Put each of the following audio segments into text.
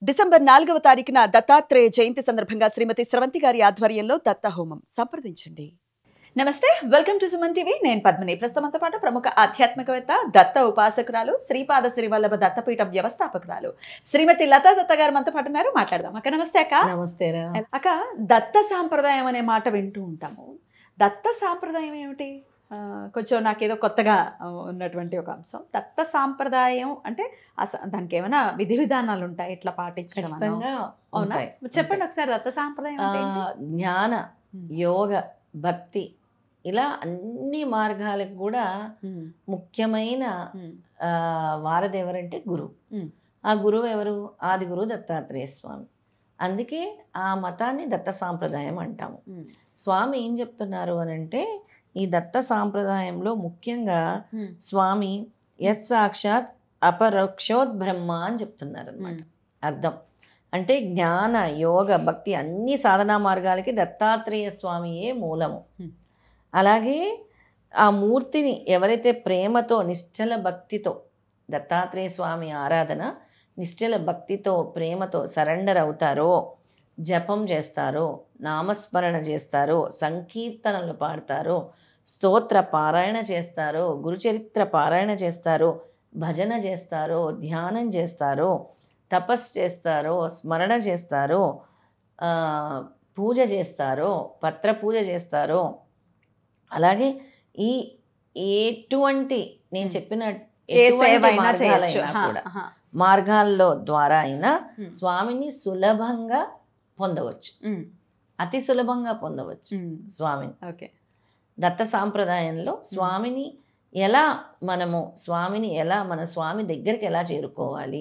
December 4వ తారీఖున దత్తాత్రేయ జయంతి సందర్భంగా శ్రీమతి స్రవంతి గారి ఆధ్వర్యంలో దత్త హోమం సంప్రదించండి. నమస్తే, వెల్కమ్ టు సుమన్ టీవీ. నేను పద్మిని. ప్రస్తుతంతో పాటు ప్రముఖ ఆధ్యాత్మికవేత్త, దత్త ఉపాసకురాలు, శ్రీపాద శ్రీవల్లభ దత్తపీఠం వ్యవస్థాపకురాలు శ్రీమతి లతా దత్త గారు మనతో పాటు ఉన్నారు. మాట్లాడదాం. అక్క నమస్తే. అక్క నమస్తే. అక్క, దత్త సాంప్రదాయం అనే మాట వింటూ ఉంటాము. దత్త సాంప్రదాయం ఏమిటి? కొంచెం నాకేదో కొత్తగా ఉన్నటువంటి ఒక అంశం. దత్త సాంప్రదాయం అంటే దానికి ఏమైనా విధి విధానాలు ఉంటాయి, ఇట్లా పాటించడం? అవునా? చెప్పండి ఒకసారి. దత్త సాంప్రదాయం జ్ఞాన, యోగ, భక్తి ఇలా అన్ని మార్గాలకు కూడా ముఖ్యమైన వారధి ఎవరంటే గురువు. ఆ గురువు ఎవరు? ఆది గురువు దత్తాత్రేయ స్వామి. అందుకే ఆ మతాన్ని దత్త సాంప్రదాయం అంటాము. స్వామి ఏం చెప్తున్నారు అని అంటే, ఈ దత్త సాంప్రదాయంలో ముఖ్యంగా స్వామి యత్ సాక్షాత్ అపరోక్షోత్ బ్రహ్మ అని చెప్తున్నారు అన్నమాట. అర్థం అంటే జ్ఞాన, యోగ, భక్తి అన్ని సాధనా మార్గాలకి దత్తాత్రేయ స్వామియే మూలము. అలాగే ఆ మూర్తిని ఎవరైతే ప్రేమతో, నిశ్చల భక్తితో, దత్తాత్రేయ స్వామి ఆరాధన నిశ్చల భక్తితో, ప్రేమతో సరెండర్ అవుతారో, జపం చేస్తారో, నామస్మరణ చేస్తారో, సంకీర్తనలు పాడతారో, స్తోత్ర పారాయణ చేస్తారో, గురుచరిత్ర పారాయణ చేస్తారో, భజన చేస్తారో, ధ్యానం చేస్తారో, తపస్సు చేస్తారో, స్మరణ చేస్తారో, పూజ చేస్తారో, పత్ర పూజ చేస్తారో, అలాగే ఈ ఎటువంటి నేను చెప్పిన మార్గాలైనా కూడా మార్గాల్లో ద్వారా అయినా స్వామిని సులభంగా పొందవచ్చు, అతి సులభంగా పొందవచ్చు స్వామిని. ఓకే. దత్త సాంప్రదాయంలో స్వామిని ఎలా మన స్వామి దగ్గరికి ఎలా చేరుకోవాలి,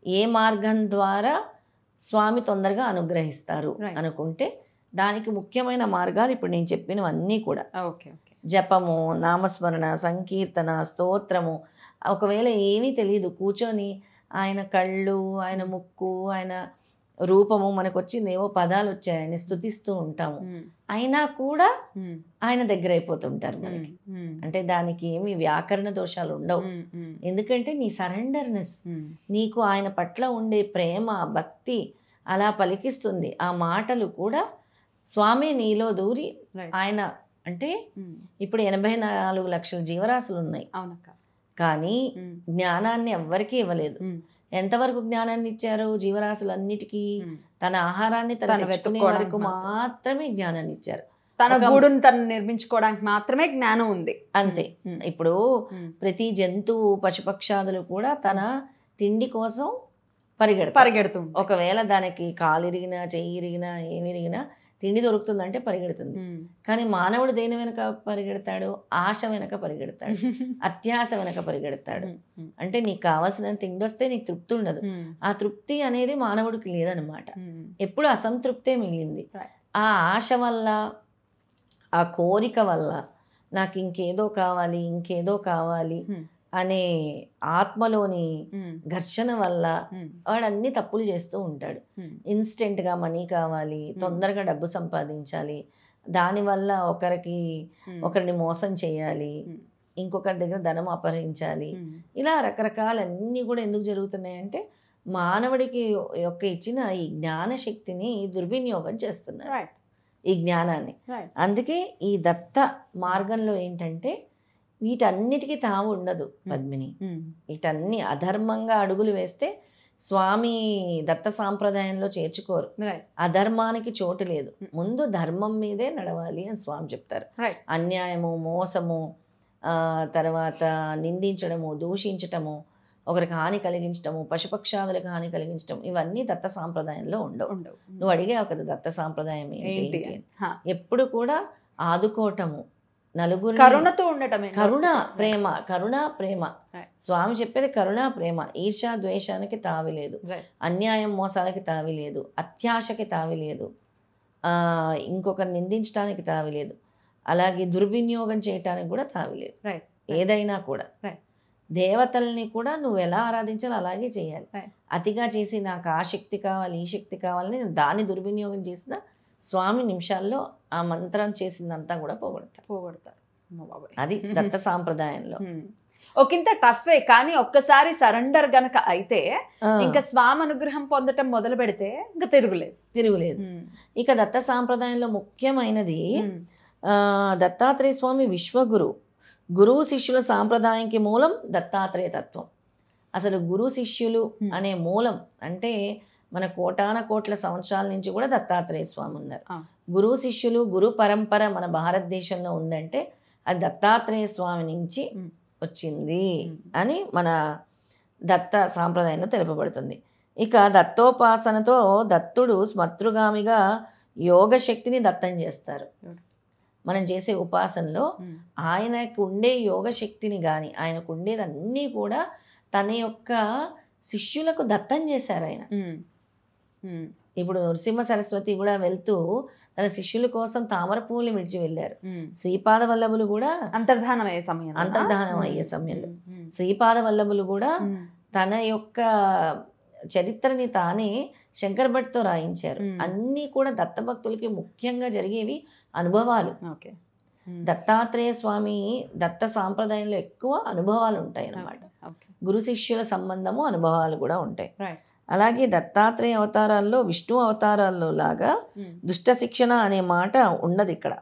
ఏ మార్గం ద్వారా స్వామి తొందరగా అనుగ్రహిస్తారు అనుకుంటే దానికి ముఖ్యమైన మార్గాలు ఇప్పుడు నేను చెప్పినవన్నీ కూడా. జపము, నామస్మరణ, సంకీర్తన, స్తోత్రము. ఒకవేళ ఏమీ తెలియదు, కూర్చొని ఆయన కళ్ళు, ఆయన ముక్కు, ఆయన రూపము మనకు వచ్చింది, ఏవో పదాలు వచ్చాయి, ఆయన స్తుతిస్తూ ఉంటాము, అయినా కూడా ఆయన దగ్గర అయిపోతుంటారు మనకి. అంటే దానికి ఏమి వ్యాకరణ దోషాలు ఉండవు. ఎందుకంటే నీ సరెండర్నెస్, నీకు ఆయన పట్ల ఉండే ప్రేమ, భక్తి అలా పలికిస్తుంది. ఆ మాటలు కూడా స్వామి నీలో దూరి ఆయన అంటే ఇప్పుడు 84 లక్షల జీవరాశులు ఉన్నాయి, కానీ జ్ఞానాన్ని ఎవ్వరికీ ఇవ్వలేదు. ఎంతవరకు జ్ఞానాన్ని ఇచ్చారు? జీవరాశులన్నిటికీ తన ఆహారాన్ని తను తెచ్చుకునే వరకు మాత్రమే జ్ఞానాన్ని ఇచ్చారు. తన గూడును తను నిర్మించుకోవడానికి మాత్రమే జ్ఞానం ఉంది, అంతే. ఇప్పుడు ప్రతి జంతువు, పశుపక్షాదులు కూడా తన తిండి కోసం పరిగెడుతుంది. ఒకవేళ దానికి కాలు ఇరిగినా, చెయ్యి ఇరిగినా, ఏమి ఇరిగినా తిండి దొరుకుతుందంటే పరిగెడుతుంది. కానీ మానవుడు దేని వెనక పరిగెడతాడు? ఆశ వెనక పరిగెడతాడు, అత్యాశ వెనక పరిగెడతాడు. అంటే నీకు కావాల్సిన తిండి వస్తే నీకు తృప్తి ఉండదు. ఆ తృప్తి అనేది మానవుడికి లేదనమాట. ఎప్పుడు అసంతృప్తే మిగిలింది. ఆ ఆశ వల్ల, ఆ కోరిక వల్ల నాకు ఇంకేదో కావాలి అనే ఆత్మలోని ఘర్షణ వల్ల వాడు అన్ని తప్పులు చేస్తూ ఉంటాడు. ఇన్స్టెంట్గా మనీ కావాలి, తొందరగా డబ్బు సంపాదించాలి, దానివల్ల ఒకరిని మోసం చేయాలి, ఇంకొకరి దగ్గర ధనం అపహరించాలి, ఇలా రకరకాలన్నీ కూడా ఎందుకు జరుగుతున్నాయంటే మానవుడికి ఇచ్చిన ఈ జ్ఞాన శక్తిని దుర్వినియోగం చేస్తున్నారు, ఈ జ్ఞానాన్ని. అందుకే ఈ దత్త మార్గంలో ఏంటంటే వీటన్నిటికీ తావు ఉండదు పద్మిని. వీటన్ని అధర్మంగా అడుగులు వేస్తే స్వామి దత్త సాంప్రదాయంలో చేర్చుకోరు. అధర్మానికి చోటు లేదు. ముందు ధర్మం మీదే నడవాలి అని స్వామి చెప్తారు. అన్యాయము, మోసము, తర్వాత నిందించడము, దూషించటము, ఒకరికి హాని కలిగించటము, పశుపక్షాదులకు హాని కలిగించటం, ఇవన్నీ దత్త సాంప్రదాయంలో ఉండవు. నువ్వు అడిగావు కదా దత్త సాంప్రదాయం ఏంటి? ఎప్పుడు కూడా ఆదుకోవటము, నలుగురు కరుణతో ఉండటమే. కరుణ ప్రేమ. స్వామి చెప్పేది కరుణ ప్రేమ. ఈర్ష్య ద్వేషానికి తావి లేదు, అన్యాయం మోసాలకి తావి లేదు, అత్యాశకి తావి లేదు, ఇంకొకరు నిందించడానికి తావి లేదు, అలాగే దుర్వినియోగం చేయటానికి కూడా తావి లేదు. ఏదైనా కూడా దేవతల్ని కూడా నువ్వు ఎలా ఆరాధించాలో అలాగే చేయాలి. అతిగా చేసి నాకు ఆ శక్తి కావాలి, ఈ శక్తి కావాలని దాన్ని దుర్వినియోగం చేసిన స్వామి నిమిషాల్లో ఆ మంత్రం చేసిందంతా కూడా పోగొడతారు. అది దత్త సాంప్రదాయంలో. ఒకంత టఫే, కానీ ఒక్కసారి సరెండర్ గనక అయితే ఇంకా స్వామి అనుగ్రహం పొందటం మొదలు పెడితే ఇంకా తిరుగులేదు. ఇక దత్త సాంప్రదాయంలో ముఖ్యమైనది దత్తాత్రేయ స్వామి విశ్వగురు. గురువు శిష్యుల సాంప్రదాయానికి మూలం దత్తాత్రేయ తత్వం. అసలు గురు శిష్యులు అనే మూలం అంటే మన కోటాన కోట్ల సంవత్సరాల నుంచి కూడా దత్తాత్రేయ స్వామి ఉన్నారు. గురువు శిష్యులు గురు పరంపర మన భారతదేశంలో ఉందంటే అది దత్తాత్రేయ స్వామి నుంచి వచ్చింది అని మన దత్త సాంప్రదాయంలో తెలుపబడుతుంది. ఇక దత్తోపాసనతో దత్తుడు స్మతృగామిగా యోగ శక్తిని దత్తం చేస్తారు. మనం చేసే ఉపాసనలో ఆయనకు ఉండే యోగ శక్తిని కానీ ఆయనకు ఉండేదన్నీ కూడా తన యొక్క శిష్యులకు దత్తం చేశారు ఆయన. ఇప్పుడు నృసింహ సరస్వతి కూడా వెళ్తూ తన శిష్యుల కోసం తామర పువ్వులు విడిచి వెళ్ళారు. శ్రీపాద వల్లభులు కూడా అంతర్ధానం అయ్యే సమయంలో శ్రీపాద వల్లభులు కూడా తన యొక్క చరిత్రని తానే శంకర్ భట్తో రాయించారు. అన్నీ కూడా దత్తభక్తులకి ముఖ్యంగా జరిగేవి అనుభవాలు. దత్తాత్రేయ స్వామి దత్త సాంప్రదాయంలో ఎక్కువ అనుభవాలు ఉంటాయి అన్నమాట. గురు శిష్యుల సంబంధము అనుభవాలు కూడా ఉంటాయి. అలాగే దత్తాత్రేయ అవతారాల్లో విష్ణు అవతారాల్లో లాగా దుష్ట శిక్షణ అనే మాట ఉండదు ఇక్కడ.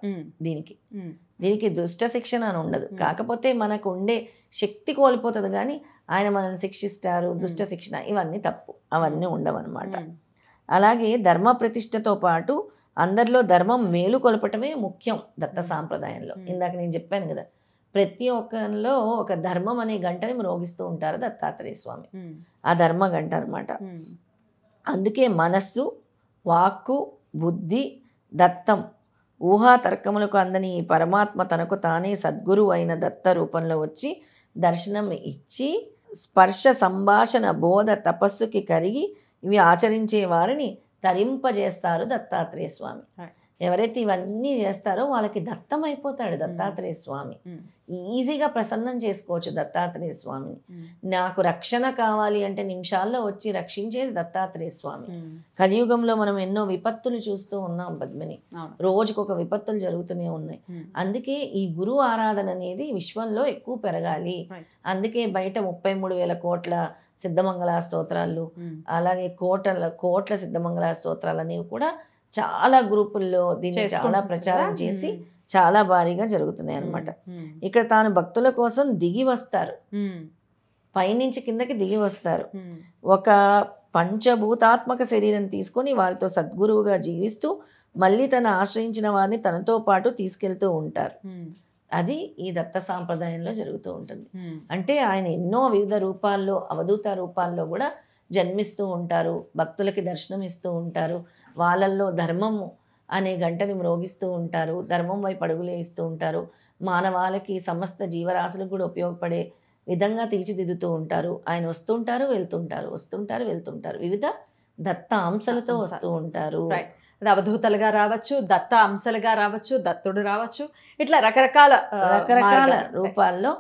దీనికి దుష్ట శిక్షణ అని ఉండదు. కాకపోతే మనకు ఉండే శక్తి కోల్పోతుంది, కానీ ఆయన మనల్ని శిక్షిస్తారు. దుష్ట శిక్షణ ఇవన్నీ తప్పు, అవన్నీ ఉండవన్నమాట. అలాగే ధర్మ ప్రతిష్టతో పాటు అందరిలో ధర్మం మేలు కొలపటమే ముఖ్యం దత్త సాంప్రదాయంలో. ఇందాక నేను చెప్పాను కదా, ప్రతి ఒక్కరిలో ఒక ధర్మం అనే గంటని మ్రోగిస్తూ ఉంటారు దత్తాత్రేయ స్వామి. ఆ ధర్మ గంట అనమాట. అందుకే మనస్సు, వాక్కు, బుద్ధి, దత్తం, ఊహా తర్కములకు అందని ఈ పరమాత్మ తనకు తానే సద్గురువు అయిన దత్త రూపంలో వచ్చి దర్శనం ఇచ్చి స్పర్శ, సంభాషణ, బోధ, తపస్సుకి కరిగి ఇవి ఆచరించే వారిని తరింపజేస్తారు దత్తాత్రేయ స్వామి. ఎవరైతే ఇవన్నీ చేస్తారో వాళ్ళకి దత్తం అయిపోతాడు దత్తాత్రేయ స్వామి. ఈజీగా ప్రసన్నం చేసుకోవచ్చు దత్తాత్రేయ స్వామిని. నాకు రక్షణ కావాలి అంటే నిమిషాల్లో వచ్చి రక్షించేది దత్తాత్రేయ స్వామి. కలియుగంలో మనం ఎన్నో విపత్తులు చూస్తూ ఉన్నాం పద్మిని. రోజుకొక విపత్తులు జరుగుతూనే ఉన్నాయి. అందుకే ఈ గురు ఆరాధన అనేది విశ్వంలో ఎక్కువ పెరగాలి. అందుకే బయట 33,000 కోట్ల సిద్ధమంగళ స్తోత్రాలు, అలాగే కోట్ల సిద్ధమంగళ స్తోత్రాలు అనేవి కూడా చాలా గ్రూపుల్లో దీన్ని చాలా ప్రచారం చేసి చాలా భారీగా జరుగుతున్నాయి అన్నమాట. ఇక్కడ తాను భక్తుల కోసం దిగి వస్తారు, పైనుంచి కిందకి దిగి వస్తారు. ఒక పంచభూతాత్మక శరీరం తీసుకొని వారితో సద్గురువుగా జీవిస్తూ మళ్ళీ తను ఆశ్రయించిన వారిని తనతో పాటు తీసుకెళ్తూ ఉంటారు. అది ఈ దత్త సాంప్రదాయంలో జరుగుతూ ఉంటుంది. అంటే ఆయన ఎన్నో వివిధ రూపాల్లో, అవధూత రూపాల్లో కూడా జన్మిస్తూ ఉంటారు, భక్తులకి దర్శనం ఇస్తూ ఉంటారు, వాళ్ళల్లో ధర్మము అనే గంటని మ్రోగిస్తూ ఉంటారు, ధర్మం వైపు అడుగులు వేస్తూ ఉంటారు, మానవాళికి సమస్త జీవరాశులకు కూడా ఉపయోగపడే విధంగా తీర్చిదిద్దుతూ ఉంటారు. ఆయన వస్తుంటారు వెళ్తుంటారు, వివిధ దత్త అంశాలతో వస్తూ ఉంటారు. అది అవధూతలుగా రావచ్చు, దత్త అంశాలుగా రావచ్చు, దత్తుడు రావచ్చు, ఇట్లా రకరకాల రూపాల్లో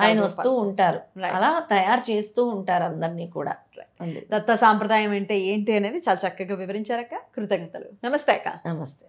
ఆయన వస్తూ ఉంటారు. అలా తయారు చేస్తూ ఉంటారు అందరినీ కూడా. దత్త సాంప్రదాయం అంటే ఏంటి అనేది చాలా చక్కగా వివరించారక్క. కృతజ్ఞతలు. నమస్తే అక్క. నమస్తే.